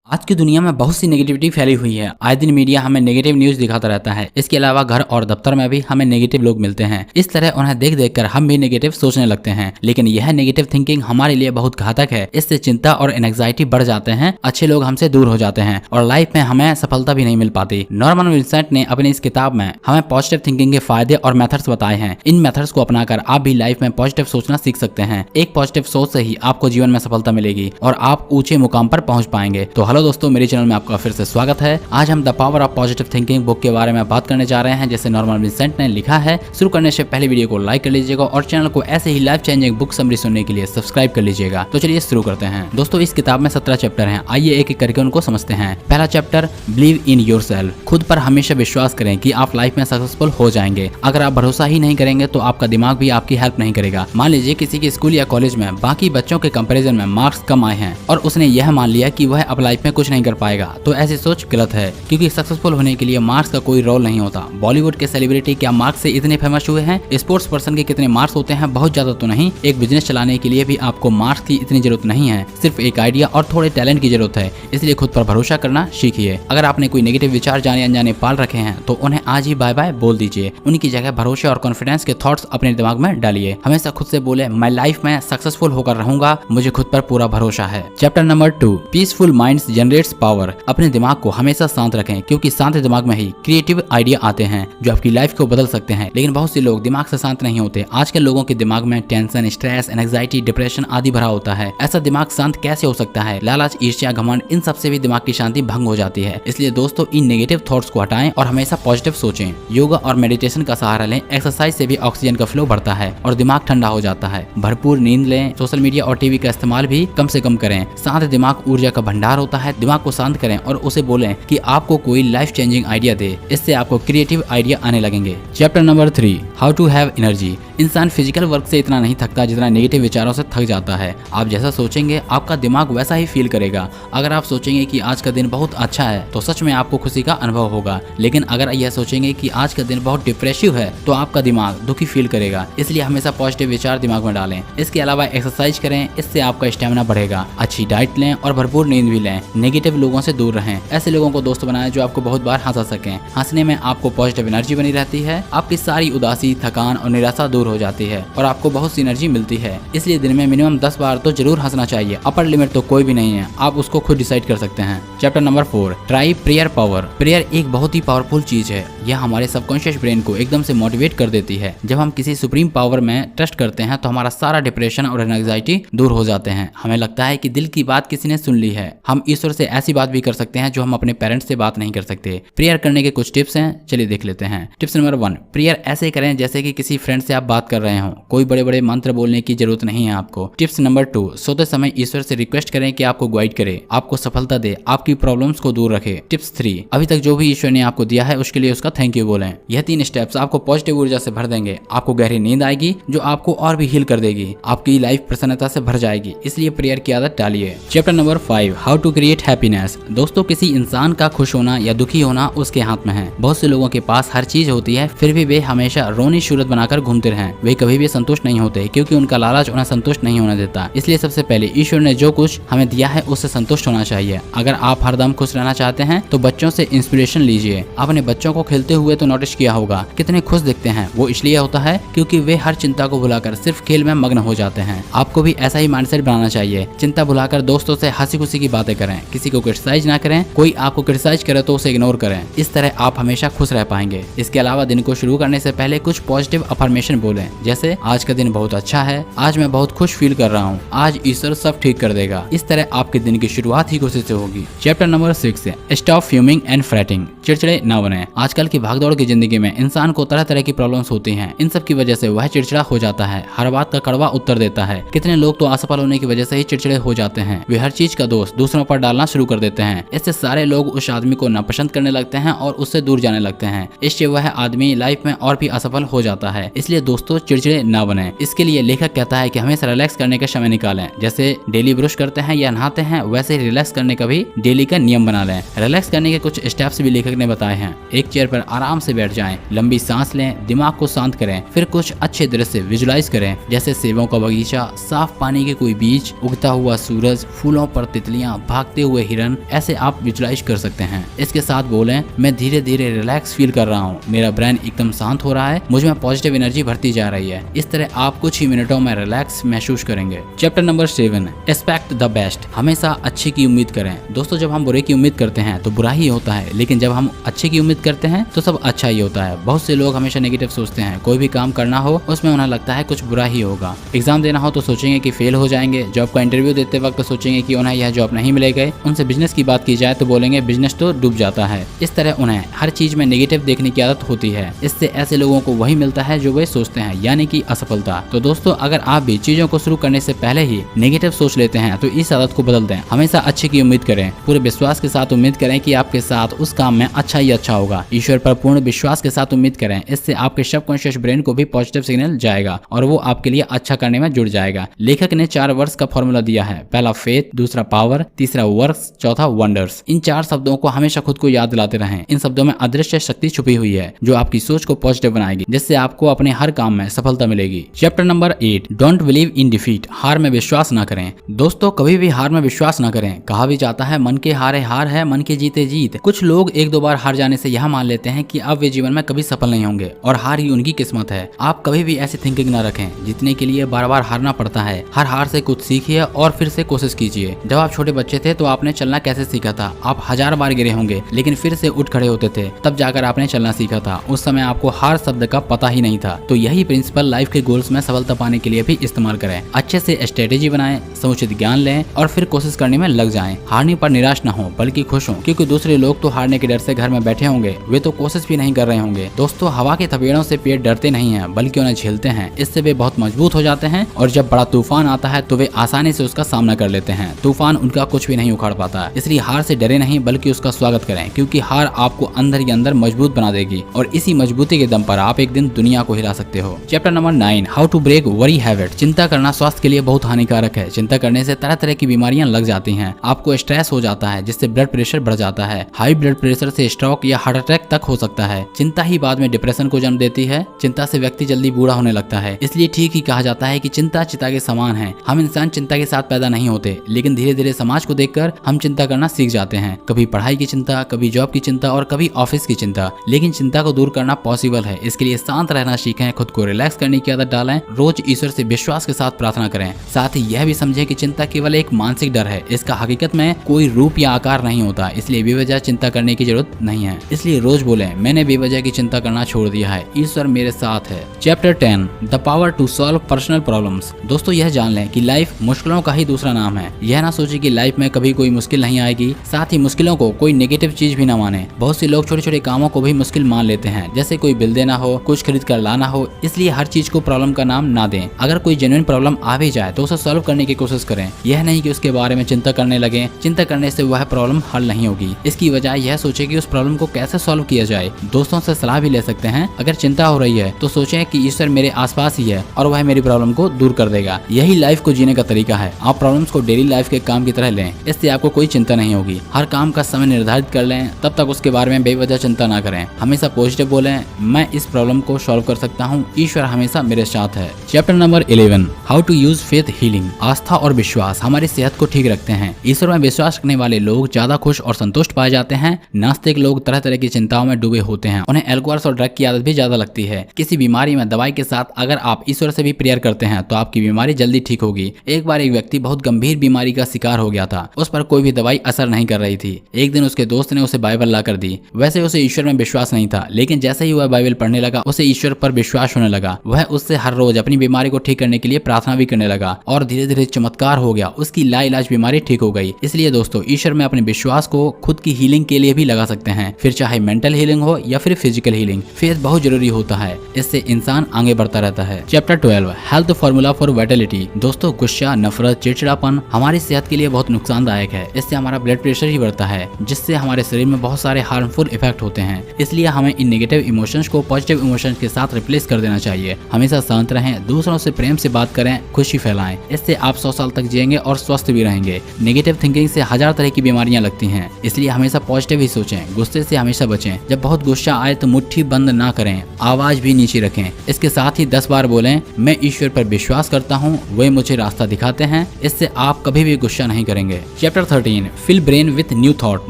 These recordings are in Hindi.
आज की दुनिया में बहुत सी नेगेटिविटी फैली हुई है। आए दिन मीडिया हमें नेगेटिव न्यूज दिखाता रहता है। इसके अलावा घर और दफ्तर में भी हमें नेगेटिव लोग मिलते हैं। इस तरह उन्हें देख देख कर हम भी नेगेटिव सोचने लगते हैं, लेकिन यह नेगेटिव थिंकिंग हमारे लिए बहुत घातक है। इससे चिंता और एंग्जाइटी बढ़ जाते हैं, अच्छे लोग हमसे दूर हो जाते हैं और लाइफ में हमें सफलता भी नहीं मिल पाती। नॉर्मन विंसेंट ने अपनी इस किताब में हमें पॉजिटिव थिंकिंग के फायदे और मेथड्स बताए हैं। इन मेथड्स को अपनाकर आप भी लाइफ में पॉजिटिव सोचना सीख सकते हैं। एक पॉजिटिव सोच से ही आपको जीवन में सफलता मिलेगी और आप ऊंचे मुकाम पर पहुंच पाएंगे। तो हेलो दोस्तों, मेरे चैनल में आपका फिर से स्वागत है। आज हम the power of positive thinking book के बारे में बात करने जा रहे हैं, जैसे नॉर्मन विंसेंट ने लिखा है। शुरू करने से पहले वीडियो को लाइक कर लीजिएगा और चैनल को ऐसे ही लाइफ चेंजिंग बुक समरी सुनने के लिए सब्सक्राइब कर लीजिएगा। तो चलिए शुरू करते हैं। दोस्तों, इस किताब में 17 चैप्टर हैं। आइए एक एक करके उनको समझते हैं। पहला चैप्टर, बिलीव इन योरसेल्फ। खुद पर हमेशा विश्वास करें कि आप लाइफ में सक्सेसफुल हो जाएंगे। अगर आप भरोसा ही नहीं करेंगे तो आपका दिमाग भी आपकी हेल्प नहीं करेगा। मान लीजिए किसी के स्कूल या कॉलेज में बाकी बच्चों के कंपैरिजन में मार्क्स कम आए हैं और उसने यह मान लिया कि वह अब लाइफ में कुछ नहीं कर पाएगा, तो ऐसी सोच गलत है, क्योंकि सक्सेसफुल होने के लिए मार्क्स का कोई रोल नहीं होता। बॉलीवुड के सेलिब्रिटी क्या मार्क्स से इतने फेमस हुए हैं? स्पोर्ट्स पर्सन के कितने मार्क्स होते हैं? बहुत ज्यादा तो नहीं। एक बिजनेस चलाने के लिए भी आपको मार्क्स की इतनी जरूरत नहीं है, सिर्फ एक आइडिया और थोड़े टैलेंट की जरूरत है। इसलिए खुद पर भरोसा करना सीखिए। अगर आपने कोई नेगेटिव विचार जाने अनजाने पाल रखे हैं तो उन्हें आज ही बाय बाय बोल दीजिए। उनकी जगह भरोसे और कॉन्फिडेंस के थॉट्स अपने दिमाग में डालिए। हमेशा खुद से बोले, मैं लाइफ में सक्सेसफुल होकर रहूंगा, मुझे खुद पर पूरा भरोसा है। Chapter number 2, peaceful minds generates power. अपने दिमाग को हमेशा शांत रखें, क्योंकि शांत दिमाग में ही क्रिएटिव आइडिया आते हैं जो आपकी लाइफ को बदल सकते हैं। लेकिन बहुत से लोग दिमाग से शांत नहीं होते। आजकल लोगों के दिमाग में टेंशन, स्ट्रेस, एंग्जाइटी, डिप्रेशन आदि भरा होता है। ऐसा दिमाग शांत कैसे हो सकता है? लालच, ईर्ष्या, घमंड, इन सब से भी दिमाग की शांति भंग हो जाती है। इसलिए दोस्तों, इन नेगेटिव थॉट्स को हटाएं और हमेशा पॉजिटिव सोचें। योगा और मेडिटेशन का सहारा लें। एक्सरसाइज से भी ऑक्सीजन का फ्लो बढ़ता है और दिमाग ठंडा हो जाता है। भरपूर नींद लें। सोशल मीडिया और टीवी का इस्तेमाल भी कम से कम करें। शांत दिमाग ऊर्जा का भंडार होता है। दिमाग को शांत करें और उसे बोलें कि आपको कोई लाइफ चेंजिंग आइडिया दे। इससे आपको क्रिएटिव आइडिया आने लगेंगे। Chapter number 3, how to have energy. इंसान फिजिकल वर्क से इतना नहीं थकता जितना नेगेटिव विचारों से थक जाता है। आप जैसा सोचेंगे आपका दिमाग वैसा ही फील करेगा। अगर आप सोचेंगे कि आज का दिन बहुत अच्छा है तो सच में आपको खुशी का अनुभव होगा, लेकिन अगर यह सोचेंगे कि आज का दिन बहुत डिप्रेसिव है तो आपका दिमाग दुखी फील करेगा। इसलिए हमेशा पॉजिटिव विचार दिमाग में डालें। इसके अलावा एक्सरसाइज करें, इससे आपका स्टेमिना बढ़ेगा। अच्छी डाइट लें और भरपूर नींद भी लें। नेगेटिव लोगों से दूर रहें। ऐसे लोगों को दोस्त बनाएं जो आपको बहुत बार हंसा सकें। हंसने में आपको पॉजिटिव एनर्जी बनी रहती है। आपकी सारी उदासी, थकान और निराशा दूर हो जाती है और आपको बहुत सी एनर्जी मिलती है। इसलिए दिन में मिनिमम 10 बार तो जरूर हंसना चाहिए। अपर लिमिट तो कोई भी नहीं है, आप उसको खुद डिसाइड कर सकते हैं। Chapter number 4, try prayer power. Prayer एक बहुत ही पावरफुल चीज है। यह हमारे सबकॉन्शियस ब्रेन को एकदम से मोटिवेट कर देती है। जब हम किसी सुप्रीम पावर में ट्रस्ट करते हैं तो हमारा सारा डिप्रेशन और एंग्जाइटी दूर हो जाते हैं। हमें लगता है कि दिल की बात किसी ने सुन ली है। हम ईश्वर से ऐसी बात भी कर सकते हैं जो हम अपने पेरेंट्स से बात नहीं कर सकते। प्रेयर करने के कुछ टिप्स हैं, चलिए देख लेते हैं। टिप्स नंबर 1, प्रेयर ऐसे करें जैसे कि किसी फ्रेंड से आप बात कर रहे हो। कोई बड़े बड़े मंत्र बोलने की जरूरत नहीं है आपको। टिप्स नंबर 2, सोते समय ईश्वर से रिक्वेस्ट करें कि आपको गाइड करे, आपको सफलता दे, आपकी प्रॉब्लम्स को दूर रखे। टिप्स 3, अभी तक जो भी ईश्वर ने आपको दिया है उसके लिए उसका थैंक यू बोलें। यह 3 स्टेप्स आपको पॉजिटिव ऊर्जा से भर देंगे। आपको गहरी नींद आएगी जो आपको और भी हील कर देगी। आपकी लाइफ प्रसन्नता से भर जाएगी। इसलिए प्रेयर की आदत डालिए। Chapter number 5, how to create happiness. दोस्तों, किसी इंसान का खुश होना या दुखी होना उसके हाथ में है। बहुत से लोगों के पास हर चीज होती है, फिर भी वे हमेशा रोनी सूरत बनाकर घूमते रहें। वे कभी भी संतुष्ट नहीं होते, क्योंकि उनका लालच उन्हें संतुष्ट नहीं होने देता। इसलिए सबसे पहले ईश्वर ने जो कुछ हमें दिया है उससे संतुष्ट होना चाहिए। अगर आप हरदम खुश रहना चाहते हैं तो बच्चों से इंस्पिरेशन लीजिए। आपने बच्चों को खेलते हुए तो नोटिस किया होगा, कितने खुश दिखते हैं। वो इसलिए होता है क्योंकि वे हर चिंता को भुलाकर सिर्फ खेल में मग्न हो जाते हैं। आपको भी ऐसा ही माइंडसेट बनाना चाहिए। चिंता भुलाकर दोस्तों से हंसी खुशी की बातें करें। किसी को क्रिटिसाइज ना करें। कोई आपको क्रिटिसाइज करे तो उसे इग्नोर करें। इस तरह आप हमेशा खुश रह पाएंगे। इसके अलावा दिन को शुरू करने से पहले कुछ पॉजिटिव अफर्मेशन बोलें, जैसे आज का दिन बहुत अच्छा है, आज मैं बहुत खुश फील कर रहा हूँ, आज ईश्वर सब ठीक कर देगा। इस तरह आपके दिन की शुरुआत ही खुशी से होगी। Chapter number 6, stop fuming and fretting. चिड़चिड़े न बने। आजकल की भागदौड़ की जिंदगी में इंसान को तरह तरह की प्रॉब्लम्स होती हैं। इन सब की वजह से वह चिड़चिड़ा हो जाता है, हर बात का कड़वा उत्तर देता है। कितने लोग तो असफल होने की वजह से ही चिड़चिड़े हो जाते हैं। वे हर चीज का दोष दूसरों पर डालना शुरू कर देते हैं। इससे सारे लोग उस आदमी को नापसंद करने लगते हैं और उससे दूर जाने लगते हैं। इससे वह आदमी लाइफ में और भी असफल हो जाता है। इसलिए दोस्तों, चिड़चिड़े न बने। इसके लिए लेखक कहता है कि हमेशा रिलैक्स करने का समय निकालें। जैसे डेली ब्रश करते हैं या नहाते हैं, वैसे रिलैक्स करने का भी डेली का नियम बना लें। रिलैक्स करने के कुछ स्टेप्स भी लेखक ने बताए हैं। एक चेयर पर आराम से बैठ जाएं, लंबी सांस लें, दिमाग को शांत करें, फिर कुछ अच्छे दृश्य विजुलाइज करें, जैसे सेबों का बगीचा, साफ पानी के कोई बीच, उगता हुआ सूरज, फूलों पर तितलियां, भागती भागते हुए हिरन, ऐसे आप विजुलाइज कर सकते हैं। इसके साथ बोलें, मैं धीरे धीरे रिलैक्स फील कर रहा हूँ, मेरा ब्रेन एकदम शांत हो रहा है, मुझ में पॉजिटिव एनर्जी भरती जा रही है। इस तरह आप कुछ ही मिनटों में रिलैक्स महसूस करेंगे। Chapter number 7, expect the best. हमेशा अच्छे की उम्मीद करें। दोस्तों, जब हम बुरे की उम्मीद करते हैं तो बुरा ही होता है, लेकिन जब हम अच्छे की उम्मीद करते हैं तो सब अच्छा ही होता है। बहुत से लोग हमेशा नेगेटिव सोचते हैं। कोई भी काम करना हो उसमें उन्हें लगता है कुछ बुरा ही होगा। एग्जाम देना हो तो सोचेंगे कि फेल हो जाएंगे। जॉब का इंटरव्यू देते वक्त सोचेंगे कि उन्हें यह जॉब नहीं मिलेगी। उनसे बिजनेस की बात की जाए तो बोलेंगे बिजनेस तो डूब जाता है। इस तरह उन्हें हर चीज में नेगेटिव देखने की आदत होती है। इससे ऐसे लोगों को वही मिलता है जो वे सोचते हैं, यानी कि असफलता। तो दोस्तों, अगर आप भी चीजों को शुरू करने से पहले ही नेगेटिव सोच लेते हैं तो इस आदत को बदल दें। हमेशा अच्छे की उम्मीद करें। पूरे विश्वास के साथ उम्मीद करें कि आपके साथ उस काम में अच्छा ही अच्छा होगा। ईश्वर पर पूर्ण विश्वास के साथ उम्मीद करें। इससे आपके सबकॉन्शियस ब्रेन को भी पॉजिटिव सिग्नल जाएगा और वो आपके लिए अच्छा करने में जुड़ जाएगा। लेखक ने 4 वर्ड्स का फॉर्मूला दिया है। पहला फेथ, दूसरा पावर, तीसरा वर्क्स, चौथा वंडर्स। इन 4 शब्दों को हमेशा खुद को याद दिलाते रहें। इन शब्दों में अदृश्य शक्ति छुपी हुई है जो आपकी सोच को पॉजिटिव बनाएगी, जिससे आपको अपने हर काम में सफलता मिलेगी। Chapter number 8, don't believe in defeat. हार में विश्वास न करें। दोस्तों, कभी भी हार में विश्वास न करें। कहा भी जाता है, मन के हारे हार है, मन के जीते जीत। कुछ लोग 1-2 बार हार जाने से यह मान लेते हैं कि अब वे जीवन में कभी सफल नहीं होंगे और हार ही उनकी किस्मत है। आप कभी भी ऐसी थिंकिंग न रखें। जीतने के लिए बार बार हारना पड़ता है। हर हार से कुछ सीखिए और फिर से कोशिश कीजिए। जब आप छोटे बच्चे थे तो आपने चलना कैसे सीखा था? आप 1000 बार गिरे होंगे लेकिन फिर से उठ खड़े होते थे, तब जाकर आपने चलना सीखा था। उस समय आपको हार शब्द का पता ही नहीं था। तो यही प्रिंसिपल लाइफ के गोल्स में सफलता पाने के लिए भी इस्तेमाल करें। अच्छे से स्ट्रेटेजी बनाएं, समुचित ज्ञान लें और फिर कोशिश करने में लग जाएं। हारने पर निराश न हो बल्कि खुश हो, क्योंकि दूसरे लोग तो हारने के डर से घर में बैठे होंगे, वे तो कोशिश भी नहीं कर रहे होंगे। दोस्तों, हवा के थपेड़ों से पेड़ डरते नहीं हैं बल्कि उन्हें झेलते हैं। इससे वे बहुत मजबूत हो जाते हैं और जब बड़ा तूफान आता है तो वे आसानी से उसका सामना कर लेते हैं। तूफान उनका कुछ भी नहीं उखाड़ पाता। इसलिए हार से डरे नहीं बल्कि उसका स्वागत करें, क्योंकि हार आपको अंदर ही अंदर मजबूत बना देगी और इसी मजबूती के दम पर आप एक दिन दुनिया को हिला सकते हो। Chapter number 9, how to break worry habit. चिंता करना स्वास्थ्य के लिए बहुत हानिकारक है। चिंता करने से तरह तरह की बीमारियां लग जाती हैं। आपको स्ट्रेस हो जाता है जिससे ब्लड प्रेशर बढ़ जाता है। हाई ब्लड प्रेशर से स्ट्रोक या हार्ट अटैक तक हो सकता है। चिंता ही बाद में डिप्रेशन को जन्म देती है। चिंता से व्यक्ति जल्दी बूढ़ा होने लगता है। इसलिए ठीक ही कहा जाता है कि चिंता चिता के समान है। हम इंसान चिंता के साथ पैदा नहीं होते, लेकिन धीरे धीरे समाज को देखकर हम चिंता करना सीख जाते हैं। कभी पढ़ाई की चिंता, कभी जॉब की चिंता और कभी ऑफिस की चिंता। लेकिन चिंता को दूर करना पॉसिबल है। इसके लिए शांत रहना सीखें, खुद को रिलैक्स करने की आदत डालें, रोज ईश्वर से विश्वास के साथ प्रार्थना करें। साथ ही यह भी समझें कि चिंता केवल एक मानसिक डर है। इसका हकीकत में कोई रूप या आकार नहीं होता, इसलिए बेवजह चिंता करने की जरूरत नहीं है। इसलिए रोज बोलें, मैंने बेवजह की चिंता करना छोड़ दिया है, ईश्वर मेरे साथ है। Chapter 10, the power to solve personal problems. दोस्तों, यह जान लें कि लाइफ मुश्किलों का ही दूसरा नाम है। यह ना सोचे कि लाइफ में कभी कोई मुश्किल नहीं आएगी। साथ ही मुश्किलों को कोई नेगेटिव चीज भी ना माने। बहुत से लोग छोटे छोटे कामों को भी मुश्किल मान लेते हैं, जैसे कोई बिल देना हो, कुछ खरीद कर लाना हो। इसलिए हर चीज को प्रॉब्लम का नाम ना दें। अगर कोई जेन्युइन प्रॉब्लम आ भी जाए तो उसे सॉल्व करने की कोशिश करें। यह नहीं कि उसके बारे में चिंता करने लगे। चिंता करने से वह प्रॉब्लम हल नहीं होगी। इसकी वजह यह सोचे कि उस प्रॉब्लम को कैसे सॉल्व किया जाए। दोस्तों से सलाह भी ले सकते हैं। अगर चिंता हो रही है तो सोचें कि ईश्वर मेरे आसपास ही है और वह मेरी प्रॉब्लम को दूर कर देगा। यही लाइफ को जीने का तरीका है। आप प्रॉब्लम्स को डेली लाइफ के काम की तरह लें, इससे आपको कोई चिंता नहीं होगी। हर काम का समय निर्धारित कर लें, तब तक उसके बारे में बेवजह चिंता ना करें। हमेशा पॉजिटिव बोलें, मैं इस प्रॉब्लम को सॉल्व कर सकता हूँ, ईश्वर हमेशा मेरे साथ है। Chapter number 11, how to use faith healing. आस्था और विश्वास हमारी सेहत को ठीक रखते हैं। ईश्वर में विश्वास रखने वाले लोग ज्यादा खुश और संतुष्ट पाए जाते हैं। नास्तिक लोग तरह तरह की चिंताओं में डूबे होते हैं। उन्हें अल्कोहल और ड्रग की आदत भी ज्यादा लगती है। किसी बीमारी में दवाई के साथ अगर आप ईश्वर से भी प्रेयर करते हैं तो आपकी बीमारी जल्दी ठीक होगी। एक बार एक व्यक्ति बहुत गंभीर बीमारी का शिकार हो गया था। उस पर कोई भी दवाई असर नहीं कर रही थी। एक दिन उसके दोस्त ने उसे बाइबल ला कर दी। वैसे उसे ईश्वर में विश्वास नहीं था, लेकिन जैसे ही वह बाइबल पढ़ने लगा उसे ईश्वर पर विश्वास होने लगा। वह उससे हर रोज अपनी बीमारी को ठीक करने के लिए प्रार्थना भी करने लगा और धीरे धीरे चमत्कार हो गया। उसकी लाइलाज बीमारी ठीक हो गई। इसलिए दोस्तों, ईश्वर में अपने विश्वास को खुद की हीलिंग के लिए भी लगा सकते हैं, फिर चाहे मेंटल हीलिंग हो या फिर फिजिकल हीलिंग। फेथ बहुत जरूरी होता है, इससे इंसान आगे बढ़ता रहता है। Chapter 12, health formula for Vitality. दोस्तों, गुस्सा, नफरत, चिड़चिड़ापन हमारी सेहत के लिए बहुत नुकसानदायक है। इससे हमारा ब्लड प्रेशर ही बढ़ता है, जिससे हमारे शरीर में बहुत सारे हार्मफुल इफेक्ट होते हैं। इसलिए हमें इन नेगेटिव इमोशंस को पॉजिटिव इमोशंस के साथ रिप्लेस कर देना चाहिए। हमेशा शांत रहें, दूसरों से प्रेम से बात करें, खुशी फैलाएं। इससे आप 100 साल तक जिएंगे और स्वस्थ भी रहेंगे। नेगेटिव थिंकिंग से 1000 तरह की बीमारियां लगती हैं, इसलिए हमेशा पॉजिटिव ही सोचें। गुस्से से हमेशा बचें। जब बहुत गुस्सा आए तो मुट्ठी बंद ना करें, आवाज भी नीचे रखें। इसके साथ ही 10 बार बोलें, मैं ईश्वर पर विश्वास करता हूँ, वे मुझे रास्ता दिखाते हैं। इससे आप कभी भी गुस्सा नहीं करेंगे। Chapter 13 fill brain with new thought.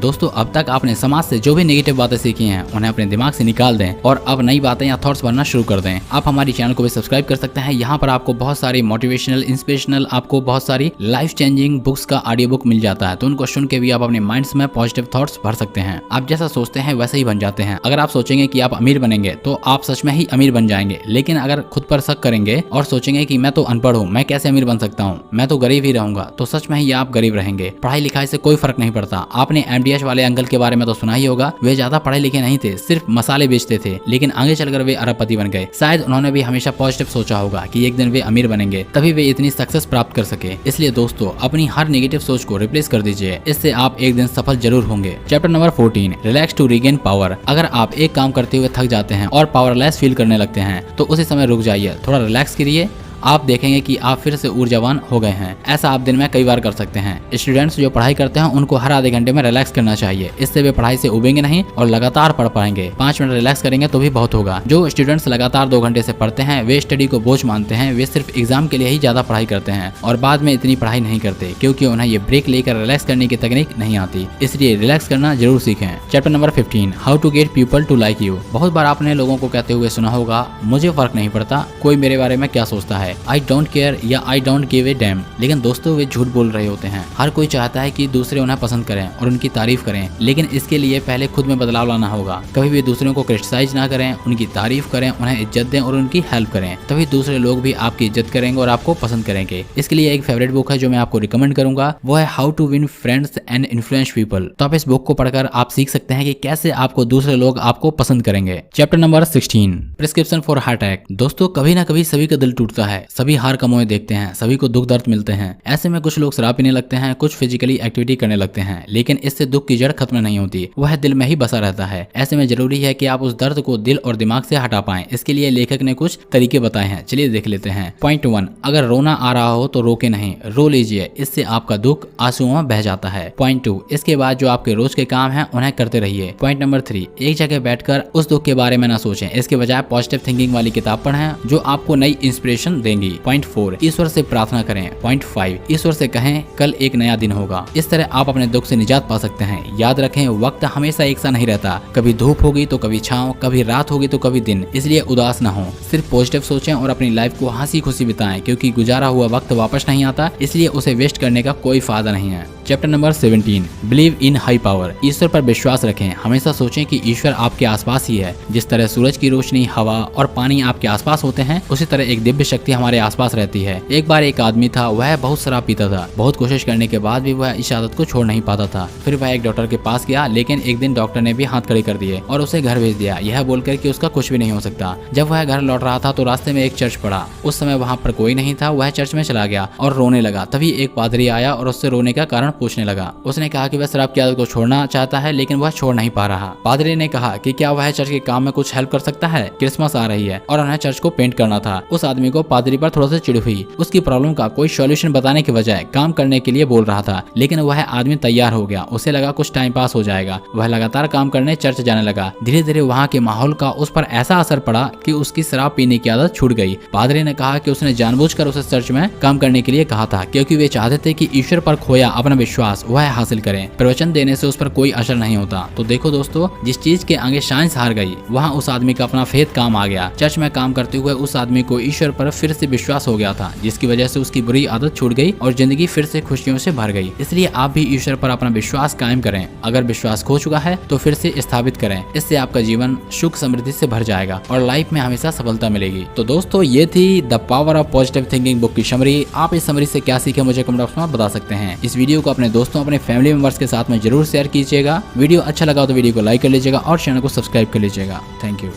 दोस्तों अब तक आपने समाज से जो भी नेगेटिव बातें सीखी हैं उन्हें अपने दिमाग से निकाल दें और अब नई बातें या थॉट्स बनना शुरू कर दें। आप हमारी चैनल को भी सब्सक्राइब कर सकते हैं। यहाँ पर आपको बहुत सारी मोटिवेशनल, इंस्पिरेशनल, आपको बहुत सारी लाइफ चेंजिंग बुक्स का ऑडियो बुक मिल जाता है, तो उनको सुन के भी आप अपने माइंड्स में पॉजिटिव थॉट्स भर सकते हैं। आप जैसा सोचते हैं वैसे ही बन जाते हैं। अगर आप सोचेंगे कि आप अमीर बनेंगे तो आप सच में ही अमीर बन जाएंगे, लेकिन अगर खुद पर शक करेंगे और सोचेंगे कि मैं तो अनपढ़ हूँ, मैं कैसे अमीर बन सकता हूँ, मैं तो गरीब ही रहूंगा, तो सच में ही आप गरीब रहेंगे। पढ़ाई लिखाई से कोई फर्क नहीं पड़ता। आपने MDH वाले अंकल के बारे में तो सुना ही होगा। वे ज्यादा पढ़े लिखे नहीं थे, सिर्फ मसाले बेचते थे, लेकिन आगे चलकर वे अरबपति बन गए। शायद उन्होंने भी हमेशा पॉजिटिव सोचा होगा कि एक दिन वे अमीर बनेंगे, तभी वे इतनी सक्सेस प्राप्त कर सके। इसलिए दोस्तों अपनी हर नेगेटिव सोच को रिप्लेस कर दीजिए, इससे आप एक दिन सफल जरूर होंगे। Chapter number 14 relax to regain power. अगर आप एक काम करते हुए थक जाते हैं और पावरलेस फील करने लगते हैं तो उसी समय रुक जाइए, थोड़ा रिलैक्स करिए। आप देखेंगे कि आप फिर से ऊर्जावान हो गए हैं। ऐसा आप दिन में कई बार कर सकते हैं। स्टूडेंट्स जो पढ़ाई करते हैं उनको हर आधे घंटे में रिलैक्स करना चाहिए, इससे वे पढ़ाई से उबेंगे नहीं और लगातार पढ़ पाएंगे। 5 मिनट रिलैक्स करेंगे तो भी बहुत होगा। जो स्टूडेंट्स लगातार 2 घंटे से पढ़ते हैं वे स्टडी को बोझ मानते हैं। वे सिर्फ एग्जाम के लिए ही ज्यादा पढ़ाई करते हैं और बाद में इतनी पढ़ाई नहीं करते, क्योंकि उन्हें ये ब्रेक लेकर रिलैक्स करने की तकनीक नहीं आती। इसलिए रिलैक्स करना जरूर सीखें। Chapter number 15 how to get people to like you. बहुत बार आपने लोगों को कहते हुए सुना होगा, मुझे फर्क नहीं पड़ता कोई मेरे बारे में क्या सोचता है, आई डोंट केयर या I don't give a dam. लेकिन दोस्तों वे झूठ बोल रहे होते हैं। हर कोई चाहता है कि दूसरे उन्हें पसंद करें और उनकी तारीफ करें, लेकिन इसके लिए पहले खुद में बदलाव लाना होगा। कभी भी दूसरों को क्रिटिसाइज ना करें, उनकी तारीफ करें, उन्हें इज्जत दें और उनकी हेल्प करें, तभी दूसरे लोग भी आपकी इज्जत करेंगे और आपको पसंद करेंगे। इसके लिए एक फेवरेट बुक है जो मैं आपको रिकमेंड करूंगा, वो है how to win friends and influence people. तो आप इस बुक को पढ़कर आप सीख सकते हैं कि कैसे आपको दूसरे लोग आपको पसंद करेंगे। Chapter number 16 prescription for heart attack. दोस्तों कभी ना कभी सभी का दिल टूटता है, सभी हार का मुंह देखते हैं, सभी को दुख दर्द मिलते हैं। ऐसे में कुछ लोग शराब पीने लगते हैं, कुछ फिजिकली एक्टिविटी करने लगते हैं, लेकिन इससे दुख की जड़ खत्म नहीं होती, वह दिल में ही बसा रहता है। ऐसे में जरूरी है कि आप उस दर्द को दिल और दिमाग से हटा पाएं। इसके लिए लेखक ने कुछ तरीके बताए हैं, चलिए देख लेते हैं। पॉइंट 1, अगर रोना आ रहा हो तो रोके नहीं, रो लीजिए, इससे आपका दुख आंसुओं में बह जाता है। पॉइंट 2, इसके बाद जो आपके रोज के काम हैं उन्हें करते रहिए। पॉइंट नंबर 3, एक जगह बैठकर उस दुख के बारे में ना सोचें, इसके बजाय पॉजिटिव थिंकिंग वाली किताब पढ़ें जो आपको नई इंस्पिरेशन देंगी। पॉइंट 4, ईश्वर से प्रार्थना करें। पॉइंट 5, ईश्वर से कहें कल एक नया दिन होगा। इस तरह आप अपने दुख से निजात पा सकते हैं। याद रखें वक्त हमेशा एक सा नहीं रहता, कभी धूप होगी तो कभी छांव, कभी रात होगी तो कभी दिन। इसलिए उदास ना हो, सिर्फ पॉजिटिव सोचें और अपनी लाइफ को हंसी खुशी बिताएं, क्योंकि गुजारा हुआ वक्त वापस नहीं आता, इसलिए उसे वेस्ट करने का कोई फायदा नहीं है। Chapter number 17 believe in high power. ईश्वर पर विश्वास रखें। हमेशा सोचें कि ईश्वर आपके आसपास ही है। जिस तरह सूरज की रोशनी, हवा और पानी आपके आसपास होते हैं, उसी तरह एक दिव्य शक्ति हमारे आसपास रहती है। एक बार एक आदमी था, वह बहुत शराब पीता था। बहुत कोशिश करने के बाद भी वह इस आदत को छोड़ नहीं पाता था। फिर वह एक डॉक्टर के पास गया, लेकिन एक दिन डॉक्टर ने भी हाथ खड़े कर दिए और उसे घर भेज दिया, यह बोलकर कि उसका कुछ भी नहीं हो सकता। जब वह घर लौट रहा था तो रास्ते में एक चर्च पड़ा। उस समय वहाँ पर कोई नहीं था। वह चर्च में चला गया और रोने लगा। तभी एक पादरी आया और उससे रोने का कारण पूछने लगा। उसने कहा कि वह शराब की आदत को छोड़ना चाहता है, लेकिन वह छोड़ नहीं पा रहा। पादरी ने कहा कि क्या वह चर्च के काम में कुछ हेल्प कर सकता है। क्रिसमस आ रही है और उन्हें चर्च को पेंट करना था। उस आदमी को पादरी पर थोड़ा सा चिढ़ हुई। उसकी प्रॉब्लम का कोई सॉल्यूशन बताने के बजाय काम करने के लिए बोल रहा था, लेकिन वह आदमी तैयार हो गया। उसे लगा कुछ टाइम पास हो जाएगा। वह लगातार काम करने चर्च जाने लगा। धीरे धीरे वहाँ के माहौल का उस पर ऐसा असर पड़ा कि उसकी शराब पीने की आदत छूट गई। पादरी ने कहा कि उसने जानबूझकर उसे चर्च में काम करने के लिए कहा था, क्योंकि वे चाहते थे कि ईश्वर पर खोया अपना विश्वास वह हासिल करें। प्रवचन देने से उस पर कोई असर नहीं होता। तो देखो दोस्तों, जिस चीज के आगे साइंस हार गई, वहाँ उस आदमी का अपना फेथ काम आ गया। चर्च में काम करते हुए उस आदमी को ईश्वर पर फिर से विश्वास हो गया था, जिसकी वजह से उसकी बुरी आदत छूट गई और जिंदगी फिर से खुशियों से भर गई। इसलिए आप भी ईश्वर पर अपना विश्वास कायम करें। अगर विश्वास खो चुका है तो फिर से स्थापित करें। इससे आपका जीवन सुख समृद्धि से भर जाएगा और लाइफ में हमेशा सफलता मिलेगी। तो दोस्तों ये थी the power of positive thinking book की समरी। आप इस समरी से क्या सीखे मुझे कमेंट बॉक्स में बता सकते हैं। इस वीडियो को अपने दोस्तों, अपने फैमिली मेंबर्स के साथ में जरूर शेयर कीजिएगा। वीडियो अच्छा लगा तो वीडियो को लाइक कर लीजिएगा और चैनल को सब्सक्राइब कर लीजिएगा। Thank you.